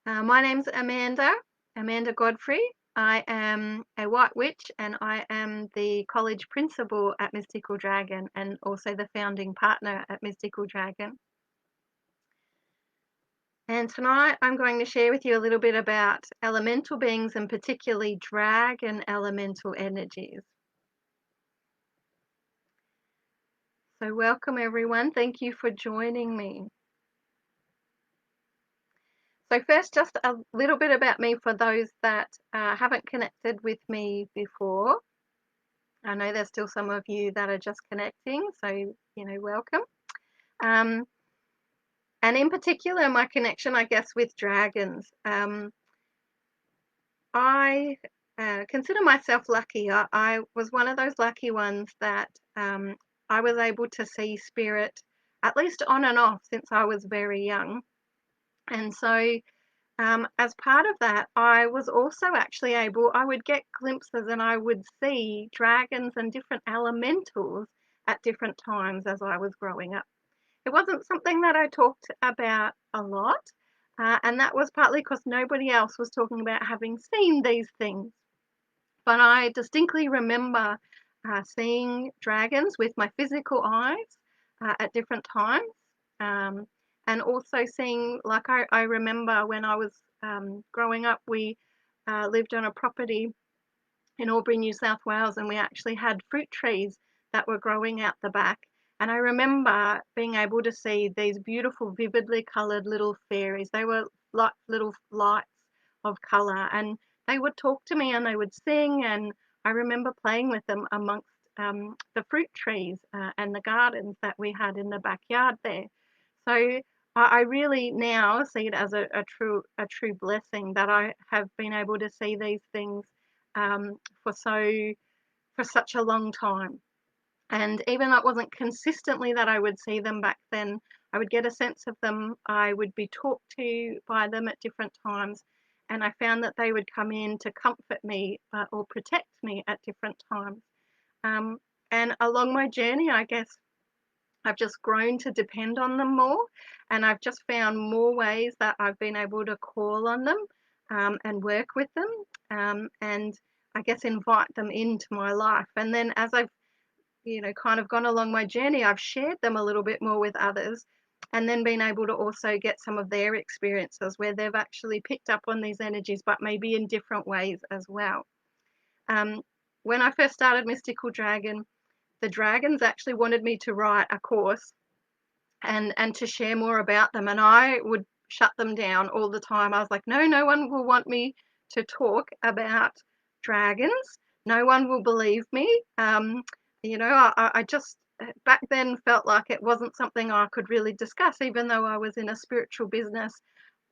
My name's Amanda Godfrey. I am a White Witch and I am the college principal at Mystical Dragon and also the founding partner at Mystical Dragon. And tonight I'm going to share with you a little bit about elemental beings and particularly dragon elemental energies. So welcome everyone. Thank you for joining me. So first, just a little bit about me for those that haven't connected with me before. I know there's still some of you that are just connecting, so, welcome. And in particular, my connection, I guess, with dragons. I consider myself lucky. I was one of those lucky ones that I was able to see spirit, at least on and off, since I was very young. And so as part of that, I was also actually I would get glimpses and I would see dragons and different elementals at different times as I was growing up. It wasn't something that I talked about a lot, and that was partly because nobody else was talking about having seen these things. But I distinctly remember seeing dragons with my physical eyes at different times. And also seeing, like I remember when I was growing up, we lived on a property in Albury, New South Wales, and we actually had fruit trees that were growing out the back. And I remember being able to see these beautiful, vividly coloured little fairies. They were like little lights of colour, and they would talk to me and they would sing. And I remember playing with them amongst the fruit trees and the gardens that we had in the backyard there. So I really now see it as a true blessing that I have been able to see these things um, for such a long time. And even though it wasn't consistently that I would see them back then, I would get a sense of them. I would be talked to by them at different times, and I found that they would come in to comfort me or protect me at different times. Um, and along my journey, I guess I've just grown to depend on them more, and I've just found more ways that I've been able to call on them and work with them, and I guess invite them into my life. And then as I've kind of gone along my journey, I've shared them a little bit more with others, and then been able to also get some of their experiences where they've actually picked up on these energies, but maybe in different ways as well. Um, when I first started Mystical Dragon, the dragons actually wanted me to write a course and to share more about them, and I would shut them down all the time. I was like, no one will want me to talk about dragons. No one will believe me. I just back then felt like it wasn't something I could really discuss, even though I was in a spiritual business.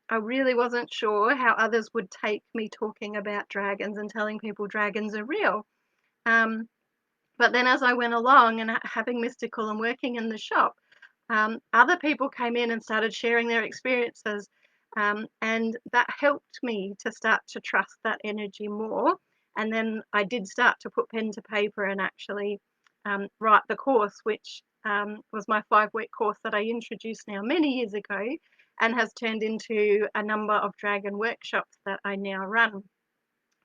I really wasn't sure how others would take me talking about dragons and telling people dragons are real. But then as I went along and having mystical and working in the shop, other people came in and started sharing their experiences, and that helped me to start to trust that energy more. And then I did start to put pen to paper and actually write the course, which was my 5-week course that I introduced now many years ago and has turned into a number of dragon workshops that I now run.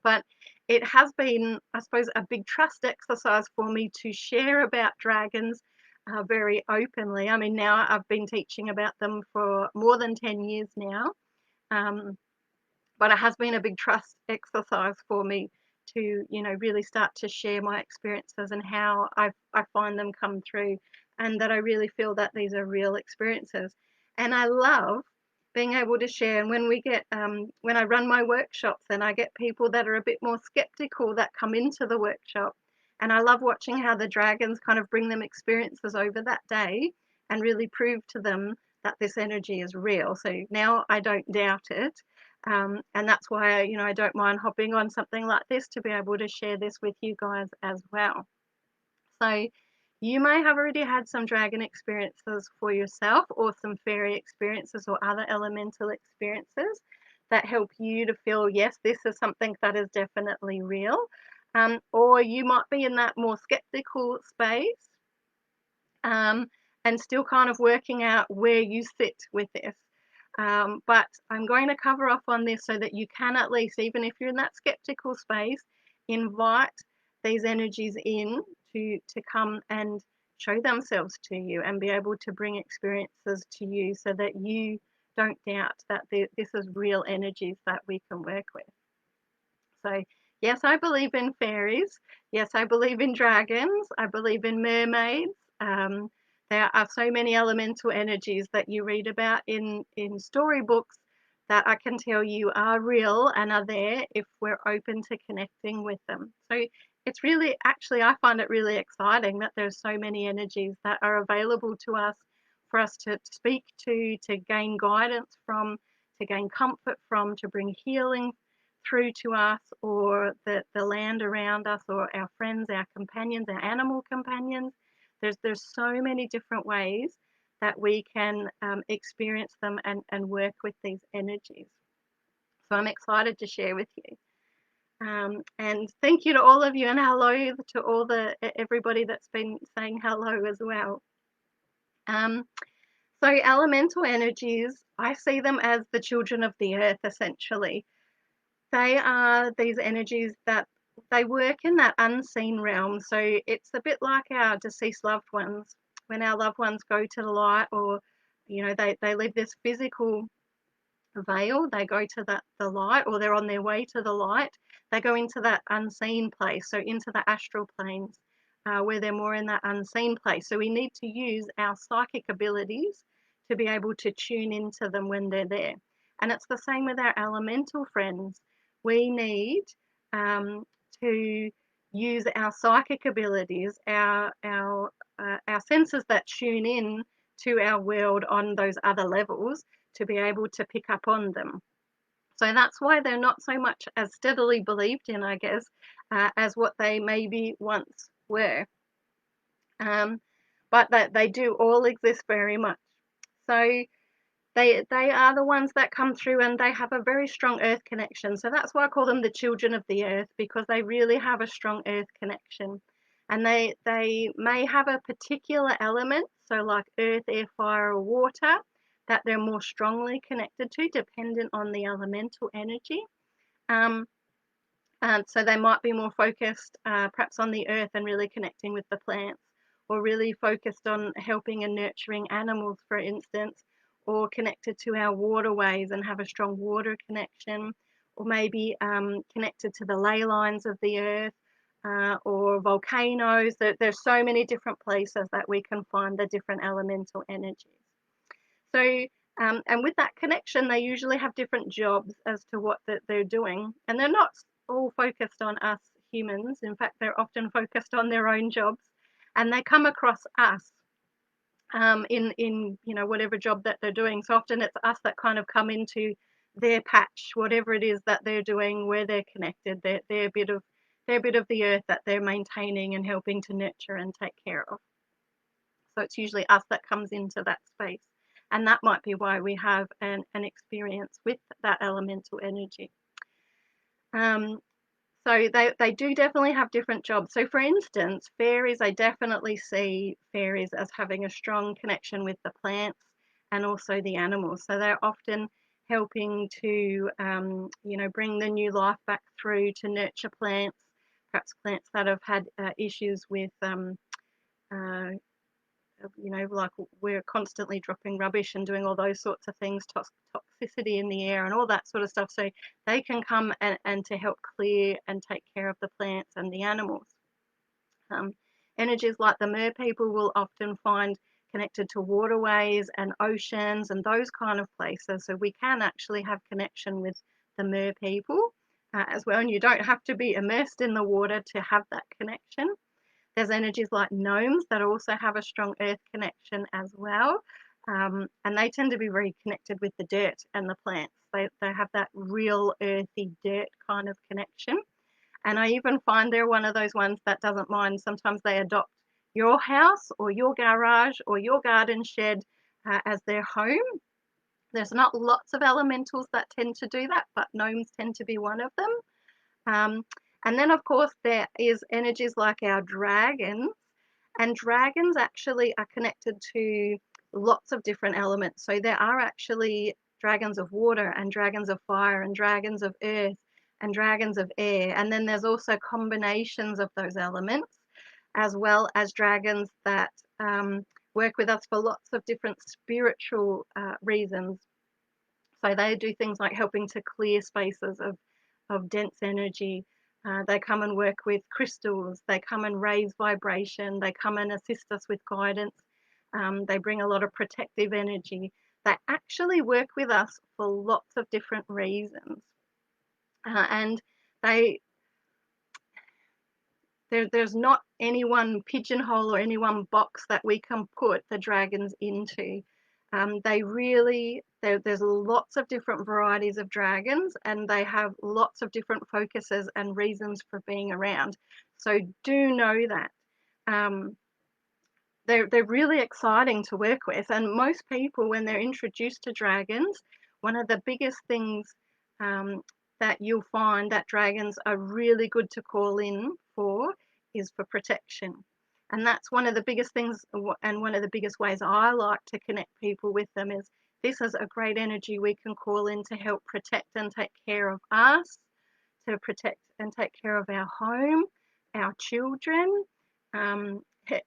But it has been, I suppose, a big trust exercise for me to share about dragons very openly. I mean, now I've been teaching about them for more than 10 years now, but it has been a big trust exercise for me to, really start to share my experiences and how I find them come through, and that I really feel that these are real experiences. And I love being able to share. And when I run my workshops, and I get people that are a bit more skeptical that come into the workshop, and I love watching how the dragons kind of bring them experiences over that day and really prove to them that this energy is real. So now I don't doubt it. And that's why, I don't mind hopping on something like this to be able to share this with you guys as well. So you may have already had some dragon experiences for yourself, or some fairy experiences or other elemental experiences that help you to feel, yes, this is something that is definitely real. Or you might be in that more skeptical space, and still kind of working out where you sit with this. But I'm going to cover off on this so that you can at least, even if you're in that skeptical space, invite these energies in to come and show themselves to you and be able to bring experiences to you so that you don't doubt that this is real energies that we can work with. So, yes, I believe in fairies. Yes, I believe in dragons. I believe in mermaids. Um, there are so many elemental energies that you read about in storybooks that I can tell you are real and are there if we're open to connecting with them. So it's really, actually, I find it really exciting that there's so many energies that are available to us for us to speak to gain guidance from, to gain comfort from, to bring healing through to us, or the land around us, or our friends, our companions, our animal companions. There's so many different ways that we can experience them and work with these energies. So I'm excited to share with you. And thank you to all of you, and hello to all everybody that's been saying hello as well. So elemental energies, I see them as the children of the earth, essentially. They are these energies that they work in that unseen realm. So it's a bit like our deceased loved ones. When our loved ones go to the light, or they leave this physical veil, they go to the light, or they're on their way to the light, they go into that unseen place, so into the astral planes, where they're more in that unseen place. So we need to use our psychic abilities to be able to tune into them when they're there. And it's the same with our elemental friends. We need to use our psychic abilities, our senses that tune in to our world on those other levels, to be able to pick up on them. So that's why they're not so much as steadily believed in, I guess, as what they maybe once were. But that they do all exist very much. So they are the ones that come through, and they have a very strong earth connection. So that's why I call them the children of the earth, because they really have a strong earth connection. And they may have a particular element, so like earth, air, fire, or water, that they're more strongly connected to, dependent on the elemental energy. So they might be more focused perhaps on the earth and really connecting with the plants, or really focused on helping and nurturing animals, for instance, or connected to our waterways and have a strong water connection, or maybe connected to the ley lines of the earth, or volcanoes. There's so many different places that we can find the different elemental energies. So, and with that connection, they usually have different jobs as to what they're doing. And they're not all focused on us humans. In fact, they're often focused on their own jobs. And they come across us in whatever job that they're doing. So often it's us that kind of come into their patch, whatever it is that they're doing, where they're connected, their bit of the earth that they're maintaining and helping to nurture and take care of. So it's usually us that comes into that space. And that might be why we have an experience with that elemental energy. So they do definitely have different jobs. So for instance, fairies, I definitely see fairies as having a strong connection with the plants and also the animals. So they're often helping to, bring the new life back through, to nurture plants, perhaps plants that have had issues with like we're constantly dropping rubbish and doing all those sorts of things, toxicity in the air and all that sort of stuff. So they can come and to help clear and take care of the plants and the animals. Energies like the mer people will often find connected to waterways and oceans and those kind of places. So we can actually have connection with the mer people as well. And you don't have to be immersed in the water to have that connection. There's energies like gnomes that also have a strong earth connection as well. And they tend to be very connected with the dirt and the plants. They have that real earthy dirt kind of connection. And I even find they're one of those ones that doesn't mind. Sometimes they adopt your house or your garage or your garden shed as their home. There's not lots of elementals that tend to do that, but gnomes tend to be one of them. And then, of course, there is energies like our dragons, and dragons actually are connected to lots of different elements. So there are actually dragons of water and dragons of fire and dragons of earth and dragons of air. And then there's also combinations of those elements, as well as dragons that work with us for lots of different spiritual reasons. So they do things like helping to clear spaces of dense energy. They come and work with crystals. They come and raise vibration. They come and assist us with guidance. They bring a lot of protective energy. They actually work with us for lots of different reasons. And there's not any one pigeonhole or any one box that we can put the dragons into. There's lots of different varieties of dragons, and they have lots of different focuses and reasons for being around. So do know that. They're really exciting to work with, and most people, when they're introduced to dragons, one of the biggest things that you'll find that dragons are really good to call in for is for protection. And that's one of the biggest things, and one of the biggest ways I like to connect people with them is this is a great energy we can call in to help protect and take care of us, to protect and take care of our home, our children.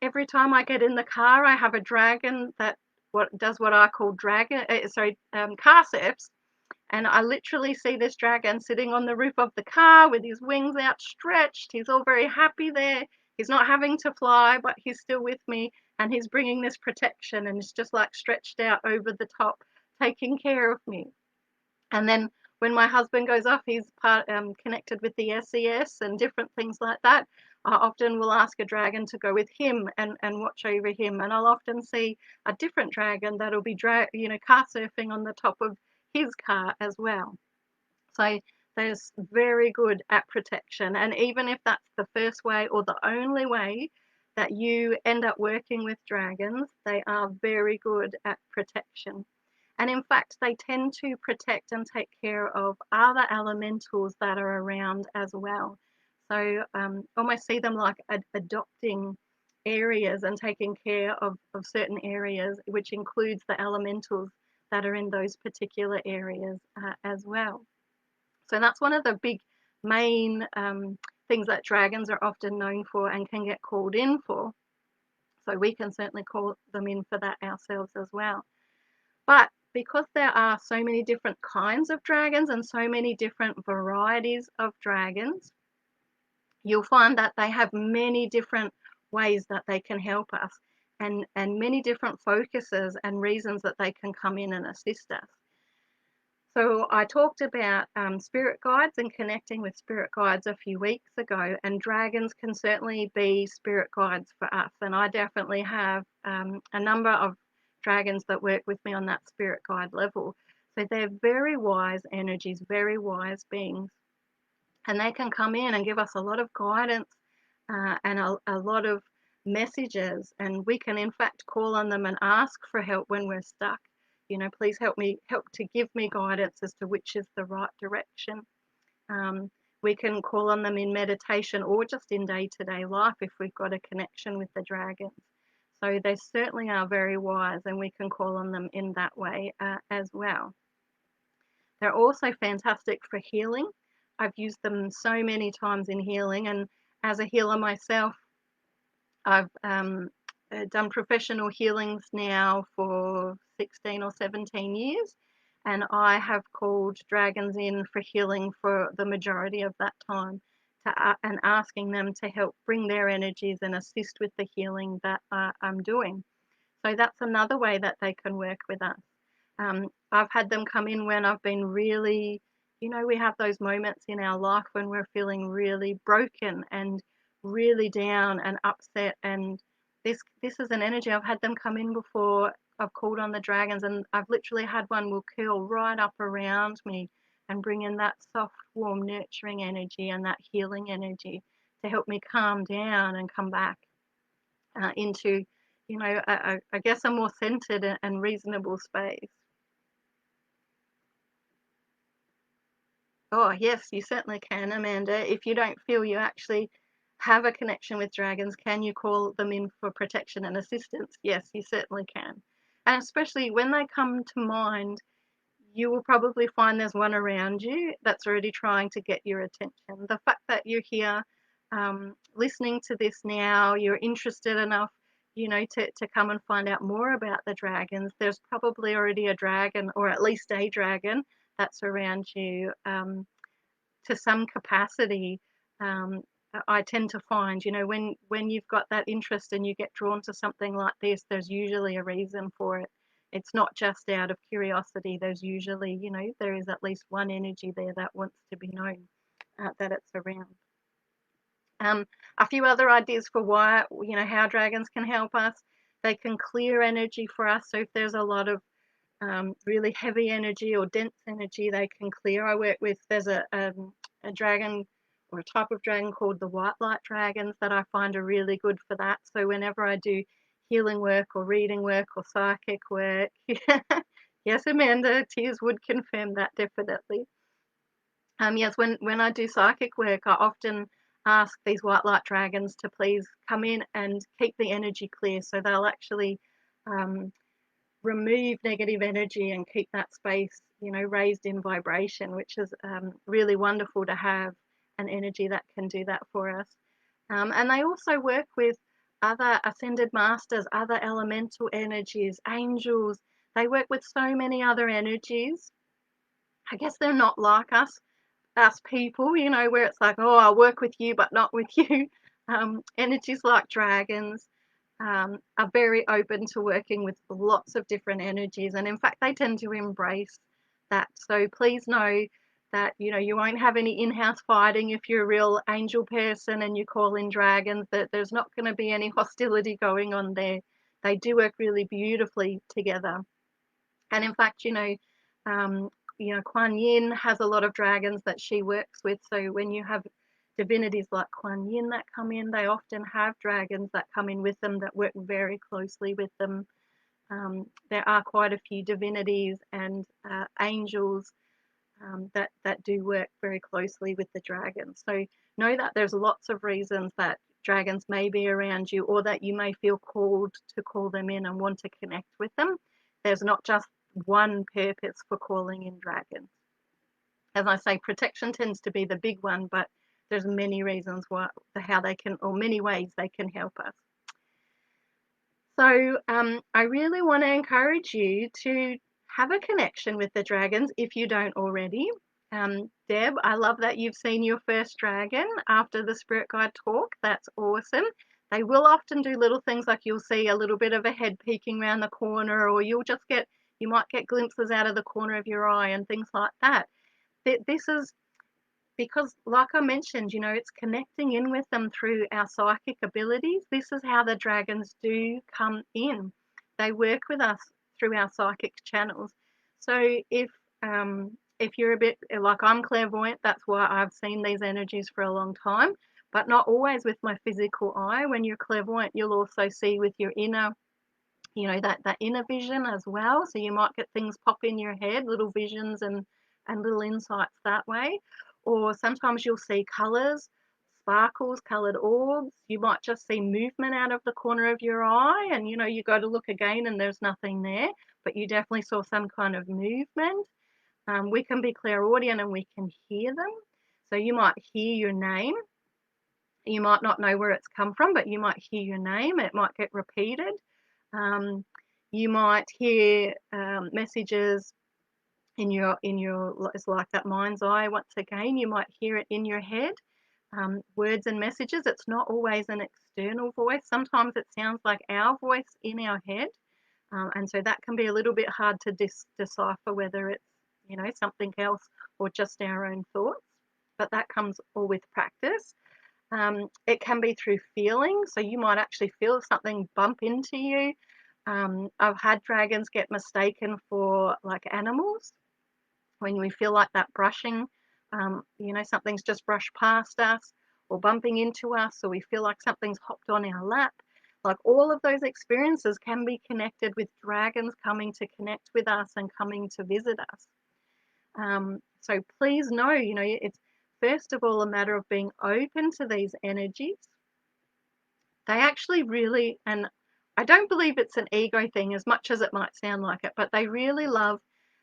Every time I get in the car, I have a dragon that does what I call car surfs. And I literally see this dragon sitting on the roof of the car with his wings outstretched. He's all very happy there. He's not having to fly, but he's still with me, and he's bringing this protection, and it's just like stretched out over the top, taking care of me. And then when my husband goes off, he's connected with the SES and different things like that. I often will ask a dragon to go with him and watch over him. And I'll often see a different dragon that'll be car surfing on the top of his car as well. So they're very good at protection. And even if that's the first way or the only way that you end up working with dragons, they are very good at protection. And in fact, they tend to protect and take care of other elementals that are around as well. So almost see them like adopting areas and taking care of certain areas, which includes the elementals that are in those particular areas as well. So that's one of the big main things that dragons are often known for and can get called in for. So we can certainly call them in for that ourselves as well. But because there are so many different kinds of dragons and so many different varieties of dragons, you'll find that they have many different ways that they can help us, and many different focuses and reasons that they can come in and assist us. So I talked about spirit guides and connecting with spirit guides a few weeks ago, and dragons can certainly be spirit guides for us. And I definitely have a number of dragons that work with me on that spirit guide level. So they're very wise energies, very wise beings. And they can come in and give us a lot of guidance and a lot of messages. And we can, in fact, call on them and ask for help when we're stuck. Please help to give me guidance as to which is the right direction. We can call on them in meditation or just in day-to-day life if we've got a connection with the dragons. So they certainly are very wise, and we can call on them in that way as well. They're also fantastic for healing. I've used them so many times in healing, and as a healer myself, I've done professional healings now for 16 or 17 years, and I have called dragons in for healing for the majority of that time, and asking them to help bring their energies and assist with the healing that I'm doing. So that's another way that they can work with us. I've had them come in when I've been really, we have those moments in our life when we're feeling really broken and really down and upset, and this is an energy. I've had them come in before. I've called on the dragons, and I've literally had one will curl right up around me and bring in that soft, warm, nurturing energy and that healing energy to help me calm down and come back into, I guess, a more centered and reasonable space. Oh, yes, you certainly can, Amanda. If you don't feel you actually have a connection with dragons, can you call them in for protection and assistance? Yes, you certainly can. And especially when they come to mind, you will probably find there's one around you that's already trying to get your attention. The fact that you're here listening to this now, you're interested enough, to come and find out more about the dragons, there's probably already a dragon, or at least a dragon, that's around you to some capacity. Um, I tend to find, when you've got that interest and you get drawn to something like this, there's usually a reason for it. It's not just out of curiosity. There's usually, there is at least one energy there that wants to be known, that it's around. Um, a few other ideas for why, how dragons can help us. They can clear energy for us. So if there's a lot of really heavy energy or dense energy, they can clear. There's a dragon, or a type of dragon called the white light dragons, that I find are really good for that. So whenever I do healing work or reading work or psychic work, yes, Amanda, Tears would confirm that definitely. Yes, when I do psychic work, I often ask these white light dragons to please come in and keep the energy clear. So they'll actually remove negative energy and keep that space, raised in vibration, which is really wonderful to have an energy that can do that for us. And they also work with other ascended masters, other elemental energies, angels. They work with so many other energies. I guess they're not like us people, where it's like, oh, I'll work with you, but not with you. Energies like dragons are very open to working with lots of different energies. And in fact, they tend to embrace that. So please know that, you won't have any in-house fighting if you're a real angel person and you call in dragons, that there's not going to be any hostility going on there. They do work really beautifully together. And in fact, Kuan Yin has a lot of dragons that she works with. So when you have divinities like Kuan Yin that come in, they often have dragons that come in with them that work very closely with them. There are quite a few divinities and angels that do work very closely with the dragons. So know that there's lots of reasons that dragons may be around you, or that you may feel called to call them in and want to connect with them. There's not just one purpose for calling in dragons. As I say, protection tends to be the big one, but there's many reasons how they can, or many ways they can help us. So I really want to encourage you to have a connection with the dragons if you don't already. Deb, I love that you've seen your first dragon after the Spirit Guide talk. That's awesome. They will often do little things like you'll see a little bit of a head peeking around the corner, or you might get glimpses out of the corner of your eye and things like that. This is because, like I mentioned, it's connecting in with them through our psychic abilities. This is how the dragons do come in. They work with us through our psychic channels. So if you're a bit like, I'm clairvoyant, that's why I've seen these energies for a long time, but not always with my physical eye. When you're clairvoyant, you'll also see with your inner, that inner vision as well. So you might get things pop in your head, little visions and little insights that way. Or sometimes you'll see colours, sparkles, coloured orbs. You might just see movement out of the corner of your eye, and you go to look again and there's nothing there, but you definitely saw some kind of movement. We can be clairaudient and we can hear them. So you might hear your name. You might not know where it's come from, but you might hear your name. It might get repeated. You might hear messages it's like that mind's eye. Once again, you might hear it in your head, words and messages. It's not always an external voice. Sometimes it sounds like our voice in our head, and so that can be a little bit hard to decipher whether it's something else or just our own thoughts. But that comes all with practice. It can be through feeling, so you might actually feel something bump into you. I've had dragons get mistaken for like animals. When we feel like that brushing, something's just brushed past us or bumping into us, or we feel like something's hopped on our lap. Like, all of those experiences can be connected with dragons coming to connect with us and coming to visit us. So please know, it's first of all a matter of being open to these energies. They actually really, and I don't believe it's an ego thing as much as it might sound like it, but they really love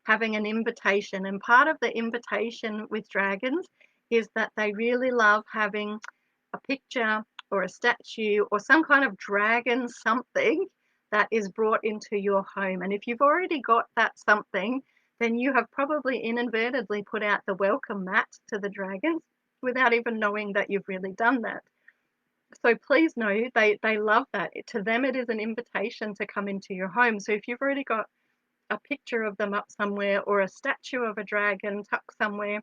having an invitation. And part of the invitation with dragons is that they really love having a picture or a statue or some kind of dragon something that is brought into your home. And if you've already got that something, then you have probably inadvertently put out the welcome mat to the dragons without even knowing that you've really done that. So please know they love that. To them, it is an invitation to come into your home. So if you've already got a picture of them up somewhere or a statue of a dragon tucked somewhere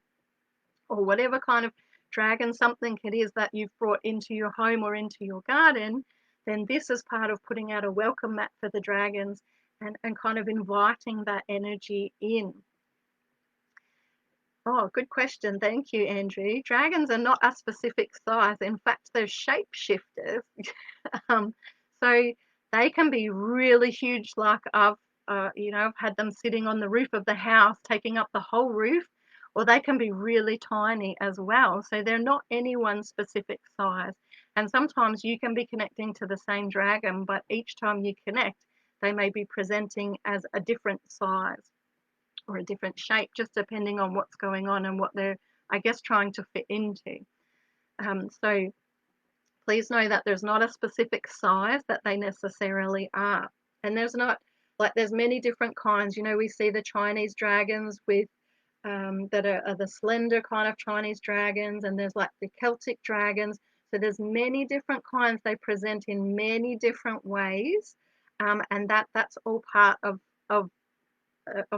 or whatever kind of dragon something it is that you've brought into your home or into your garden, then this is part of putting out a welcome mat for the dragons and kind of inviting that energy in. Oh, good question. Thank you, Andrew. Dragons are not a specific size. In fact, they're shapeshifters. So they can be really huge, like I've had them sitting on the roof of the house, taking up the whole roof, or they can be really tiny as well. So they're not any one specific size. And sometimes you can be connecting to the same dragon, but each time you connect, they may be presenting as a different size or a different shape, just depending on what's going on and what they're, I guess, trying to fit into. So please know that there's not a specific size that they necessarily are. And there's not, like, there's many different kinds. We see the Chinese dragons with that are the slender kind of Chinese dragons, and there's like the Celtic dragons. So there's many different kinds. They present in many different ways, and that's all part of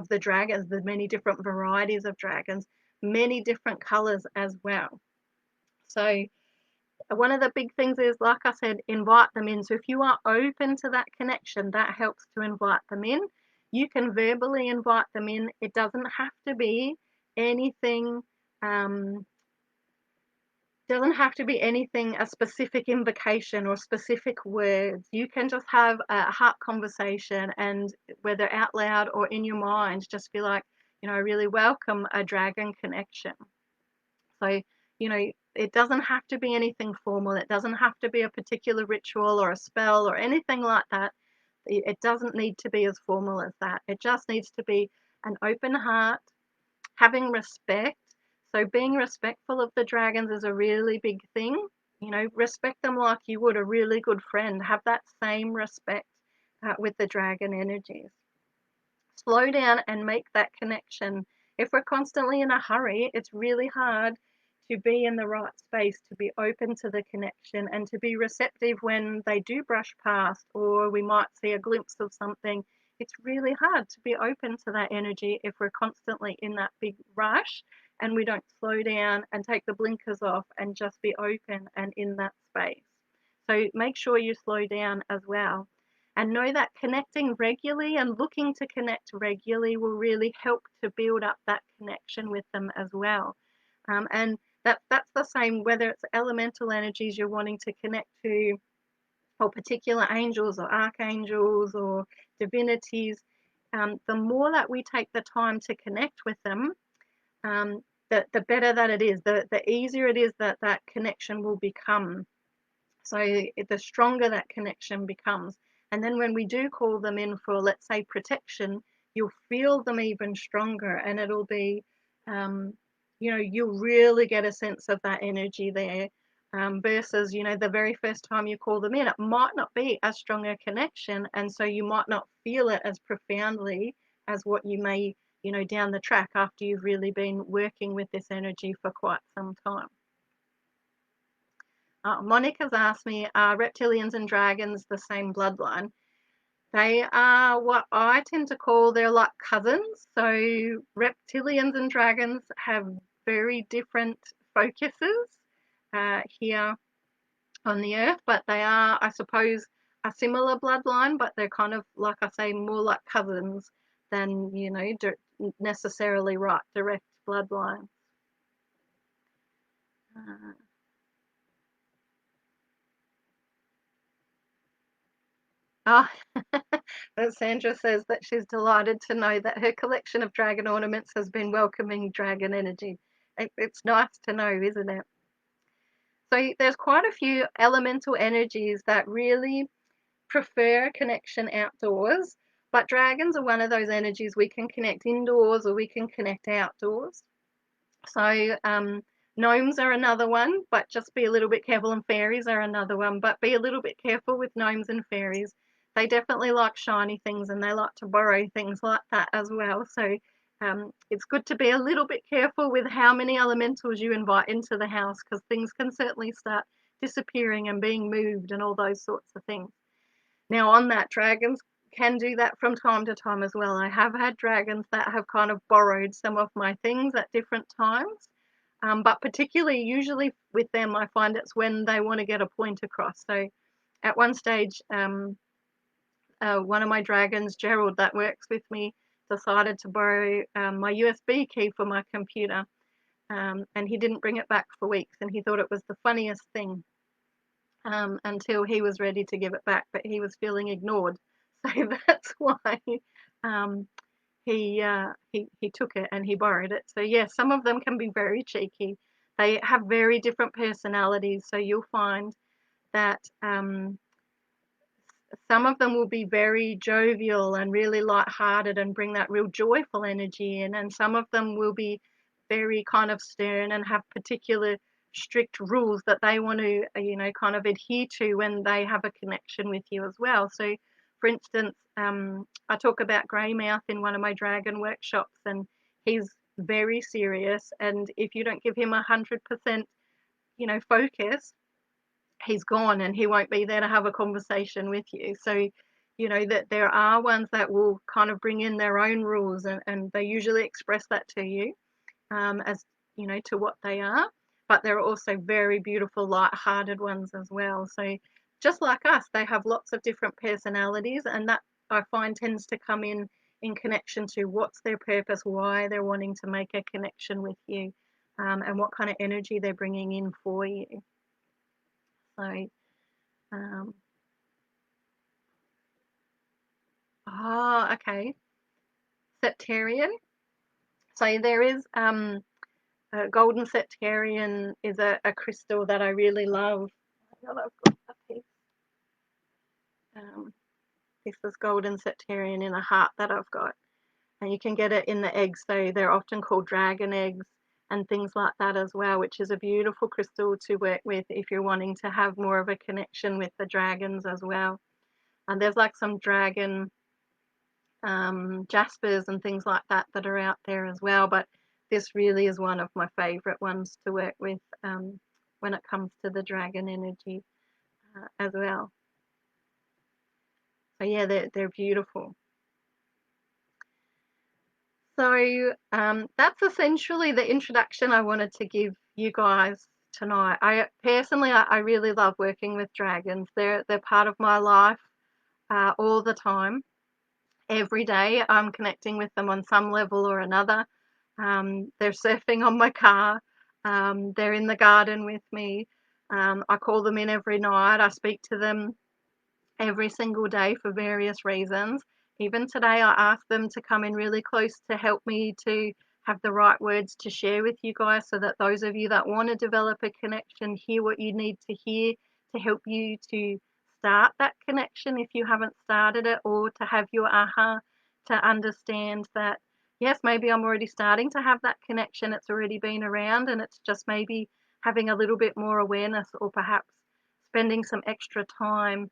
the dragons, the many different varieties of dragons, many different colors as well. So one of the big things is, like I said, invite them in. So if you are open to that connection, that helps to invite them in. You can verbally invite them in. It doesn't have to be anything, a specific invocation or specific words. You can just have a heart conversation, and whether out loud or in your mind, just be like, I really welcome a dragon connection. So, it doesn't have to be anything formal. It doesn't have to be a particular ritual or a spell or anything like that. It doesn't need to be as formal as that. It just needs to be an open heart, having respect. So being respectful of the dragons is a really big thing. Respect them like you would a really good friend. Have that same respect with the dragon energies. Slow down and make that connection. If we're constantly in a hurry, it's really hard to be in the right space, to be open to the connection and to be receptive when they do brush past, or we might see a glimpse of something. It's really hard to be open to that energy if we're constantly in that big rush and we don't slow down and take the blinkers off and just be open and in that space. So make sure you slow down as well. And know that connecting regularly and looking to connect regularly will really help to build up that connection with them as well. And that's the same whether it's elemental energies you're wanting to connect to, or particular angels or archangels or divinities. The more that we take the time to connect with them, the better that it is, the easier it is that connection will become. So the stronger that connection becomes. And then when we do call them in for, let's say, protection, you'll feel them even stronger, and it'll be, you'll really get a sense of that energy there, versus, the very first time you call them in, it might not be as strong a connection, and so you might not feel it as profoundly as what you may, down the track after you've really been working with this energy for quite some time. Monica's asked me, are reptilians and dragons the same bloodline? They are what I tend to call, they're like cousins. So reptilians and dragons have very different focuses here on the earth, but they are, I suppose, a similar bloodline, but they're kind of, like I say, more like cousins than, necessarily direct bloodline. Oh, Sandra says that she's delighted to know that her collection of dragon ornaments has been welcoming dragon energy. It's nice to know, isn't it? So there's quite a few elemental energies that really prefer connection outdoors, But dragons are one of those energies we can connect indoors or we can connect outdoors. So gnomes are another one, but just be a little bit careful, and fairies are another one, but be a little bit careful with gnomes and fairies. They definitely like shiny things and they like to borrow things like that as well. So it's good to be a little bit careful with how many elementals you invite into the house, because things can certainly start disappearing and being moved and all those sorts of things. Now, on that, dragons can do that from time to time as well. I have had dragons that have kind of borrowed some of my things at different times, but particularly, usually with them, I find it's when they want to get a point across. So at one stage, one of my dragons, Gerald, that works with me, decided to borrow my USB key for my computer, and he didn't bring it back for weeks, and he thought it was the funniest thing. Until he was ready to give it back, but he was feeling ignored. So that's why um, he took it and he borrowed it. So yeah, some of them can be very cheeky. They have very different personalities. So you'll find that some of them will be very jovial and really light-hearted and bring that real joyful energy in, and some of them will be very kind of stern and have particular strict rules that they want to, kind of adhere to when they have a connection with you as well. So, for instance, I talk about Greymouth in one of my dragon workshops, and he's very serious, and if you don't give him 100%, focus, he's gone and he won't be there to have a conversation with you. So, that there are ones that will kind of bring in their own rules, and they usually express that to you, as to what they are. But there are also very beautiful, light-hearted ones as well. So just like us, they have lots of different personalities, and that I find tends to come in connection to what's their purpose, why they're wanting to make a connection with you, and what kind of energy they're bringing in for you. So okay. Septarian. So there is a golden septarian is a crystal that I really love. I've got a piece. This is golden septarian in a heart that I've got, and you can get it in the eggs. So they're often called dragon eggs and things like that as well, which is a beautiful crystal to work with if you're wanting to have more of a connection with the dragons as well. And there's like some dragon jaspers and things like that that are out there as well, but this really is one of my favorite ones to work with when it comes to the dragon energy as well. So yeah, they're beautiful. So that's essentially the introduction I wanted to give you guys tonight. I personally, I really love working with dragons. They're part of my life all the time. Every day I'm connecting with them on some level or another. They're surfing on my car. They're in the garden with me. I call them in every night. I speak to them every single day for various reasons. Even today, I asked them to come in really close to help me to have the right words to share with you guys, so that those of you that want to develop a connection hear what you need to hear to help you to start that connection if you haven't started it, or to have your aha to understand that, yes, maybe I'm already starting to have that connection. It's already been around, and it's just maybe having a little bit more awareness, or perhaps spending some extra time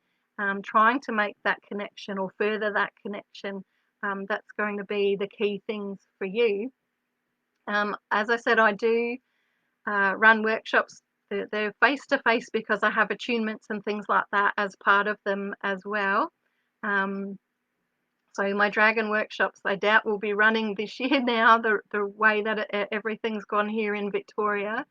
trying to make that connection or further that connection. That's going to be the key things for you. As I said, I do run workshops. They're face-to-face because I have attunements and things like that as part of them as well. So my dragon workshops, I doubt will be running this year now, the way that everything's gone here in Victoria.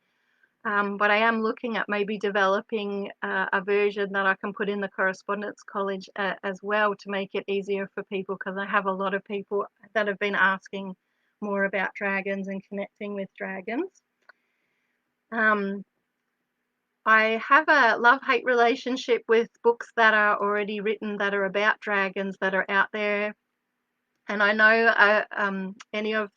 But I am looking at maybe developing a version that I can put in the Correspondence College as well, to make it easier for people, because I have a lot of people that have been asking more about dragons and connecting with dragons. I have a love-hate relationship with books that are already written that are about dragons that are out there. And I know any of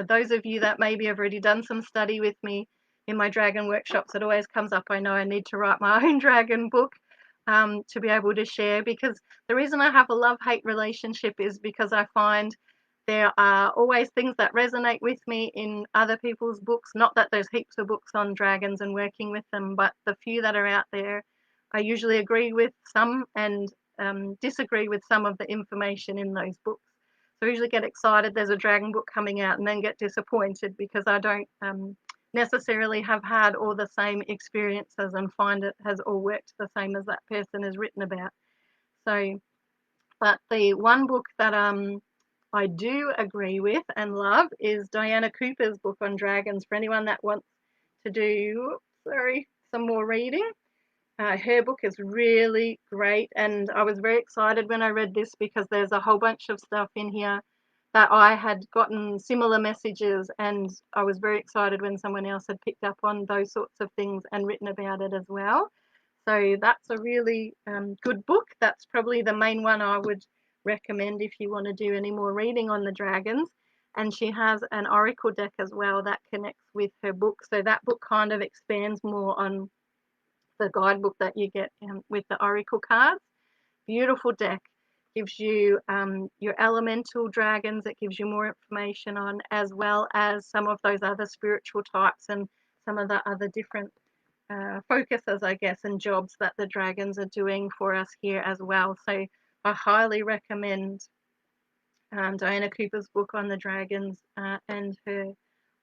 those of you that maybe have already done some study with me in my dragon workshops, it always comes up. I know I need to write my own dragon book. to be able to share, because the reason I have a love-hate relationship is because I find there are always things that resonate with me in other people's books. Not that there's heaps of books on dragons and working with them, but the few that are out there, I usually agree with some and disagree with some of the information in those books. So I usually get excited there's a dragon book coming out and then get disappointed because I don't necessarily have had all the same experiences and find it has all worked the same as that person has written about. So, but the one book that I do agree with and love is Diana Cooper's book on dragons. For anyone that wants to do, some more reading, her book is really great, and I was very excited when I read this because there's a whole bunch of stuff in here that I had gotten similar messages, and I was very excited when someone else had picked up on those sorts of things and written about it as well. So that's a really good book. That's probably the main one I would recommend if you want to do any more reading on the dragons. And she has an oracle deck as well that connects with her book. So that book kind of expands more on the guidebook that you get with the oracle cards. Beautiful deck. Gives you your elemental dragons. It gives you more information on, as well as some of those other spiritual types and some of the other different focuses, I guess, and jobs that the dragons are doing for us here as well. So I highly recommend Diana Cooper's book on the dragons and her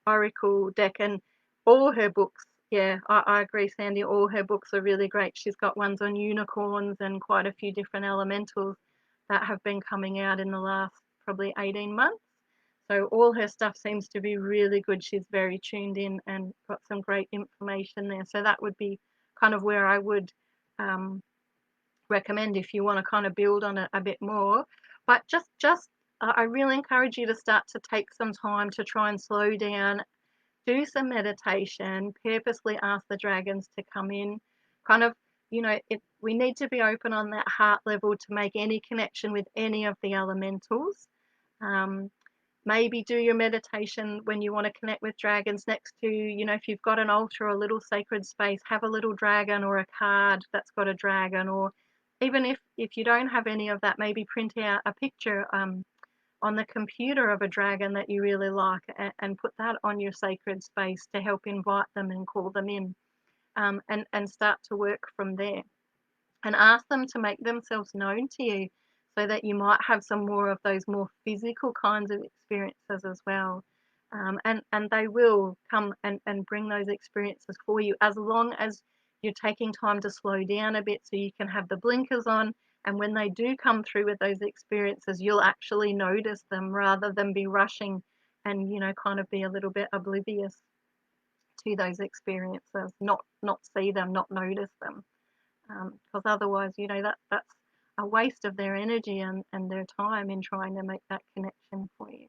oracle deck, and all her books. Yeah, I agree, Sandy. All her books are really great. She's got ones on unicorns and quite a few different elementals that have been coming out in the last probably 18 months. So all her stuff seems to be really good. She's very tuned in and got some great information there. So that would be kind of where I would recommend if you want to kind of build on it a bit more. But I really encourage you to start to take some time to try and slow down, do some meditation, purposely ask the dragons to come in, kind of, we need to be open on that heart level to make any connection with any of the elementals. Maybe do your meditation when you want to connect with dragons next to, if you've got an altar or a little sacred space, have a little dragon or a card that's got a dragon. Or even if you don't have any of that, maybe print out a picture on the computer of a dragon that you really like and put that on your sacred space to help invite them and call them in, and start to work from there. And ask them to make themselves known to you so that you might have some more of those more physical kinds of experiences as well. And they will come and bring those experiences for you, as long as you're taking time to slow down a bit so you can have the blinkers on. And when they do come through with those experiences, you'll actually notice them rather than be rushing and, kind of be a little bit oblivious to those experiences, not see them, not notice them. Because otherwise, that's a waste of their energy and their time in trying to make that connection for you.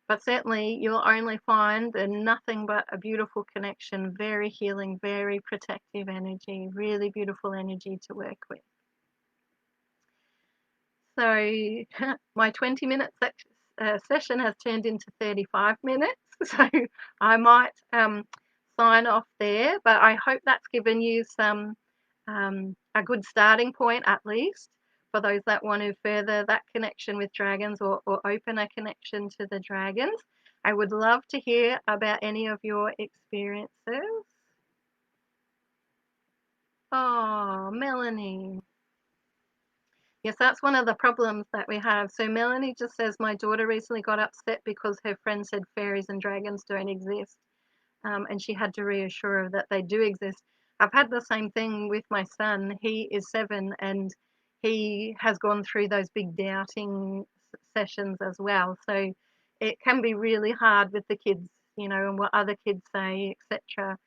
But certainly you'll only find nothing but a beautiful connection, very healing, very protective energy, really beautiful energy to work with. So my 20-minute session has turned into 35 minutes, so I might sign off there, but I hope that's given you some a good starting point, at least, for those that want to further that connection with dragons or open a connection to the dragons. I would love to hear about any of your experiences. Oh, Melanie. Yes, that's one of the problems that we have. So Melanie just says, my daughter recently got upset because her friend said fairies and dragons don't exist. And she had to reassure her that they do exist. I've had the same thing with my son. He is 7 and he has gone through those big doubting sessions as well. So it can be really hard with the kids, and what other kids say, etc.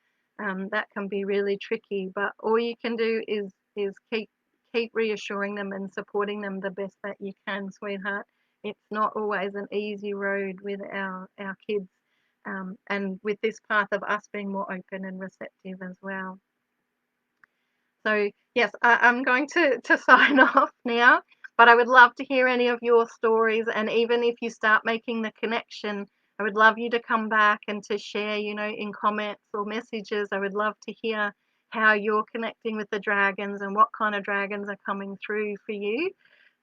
That can be really tricky. But all you can do is keep reassuring them and supporting them the best that you can, sweetheart. It's not always an easy road with our kids. And with this path of us being more open and receptive as well. So yes, I'm going to sign off now, but I would love to hear any of your stories, and even if you start making the connection, I would love you to come back and to share, in comments or messages. I would love to hear how you're connecting with the dragons and what kind of dragons are coming through for you.